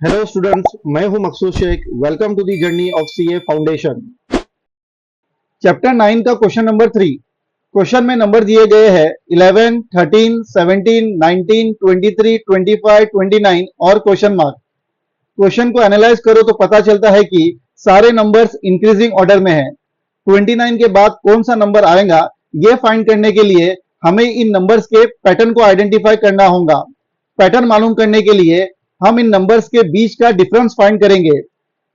Hello students, मैं हूं Maqsood Shaikh. Welcome to the journey of CA foundation. Chapter 9 का question number 3। Question में number दिए गए हैं 11, 13, 17, 19, 23, 25, 29 और क्वेश्चन मार्क। क्वेश्चन को एनालाइज करो तो पता चलता है कि सारे नंबर्स इंक्रीजिंग ऑर्डर में है। 29 के बाद कौन सा नंबर आएगा ये फाइंड करने के लिए हमें इन नंबर्स के पैटर्न को आइडेंटिफाई करना होगा। पैटर्न मालूम करने के लिए हम इन नंबर्स के बीच का डिफरेंस फाइंड करेंगे।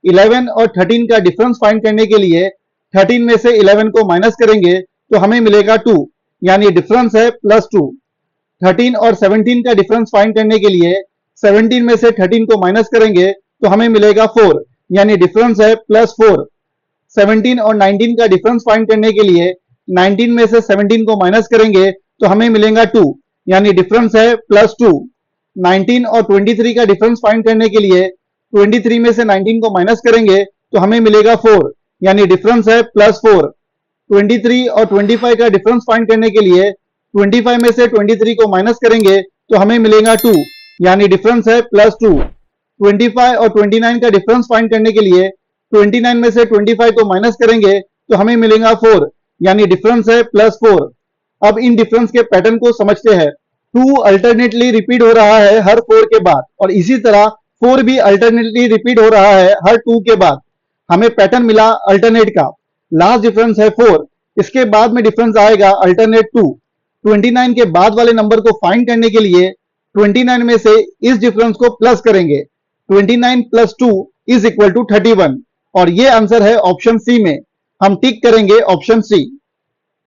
11 और 13 का डिफरेंस फाइंड करने के लिए 13 में से 11 को माइनस करेंगे तो हमें मिलेगा 2, यानी डिफरेंस है +2। 13 और 17 का डिफरेंस फाइंड करने के लिए 17 में से 13 को माइनस करेंगे तो हमें मिलेगा 4, यानी डिफरेंस है +4। 17 और 19 का डिफरेंस फाइंड करने के लिए 19 में से 17 को माइनस करेंगे तो हमें मिलेगा 2, यानी डिफरेंस है +2। 19 और 23 का डिफरेंस फाइंड करने के लिए 23 में से 19 को माइनस करेंगे तो हमें मिलेगा 4, यानी डिफरेंस है +4। 23 और 25 का डिफरेंस फाइंड करने के लिए 25 में से 23 को माइनस करेंगे तो हमें मिलेगा 2, यानी डिफरेंस है +2। 25 और 29 का डिफरेंस फाइंड करने के लिए 29 में से 25 को माइनस करेंगे तो हमें मिलेगा 4, यानी डिफरेंस है +4। अब इन डिफरेंस के पैटर्न को समझते हैं। 2 अल्टरनेटली रिपीट हो रहा है हर 4 के बाद, और इसी तरह 4 भी अल्टरनेटली रिपीट हो रहा है हर 2 के बाद। हमें पैटर्न मिला अल्टरनेट का। लास्ट डिफरेंस है 4, इसके बाद में डिफरेंस आएगा अल्टरनेट 2। 29 के बाद वाले नंबर को फाइंड करने के लिए 29 में से इस डिफरेंस को प्लस करेंगे। 29 + 2 = 31, और ये आंसर है ऑप्शन सी में। हम टिक करेंगे ऑप्शन सी।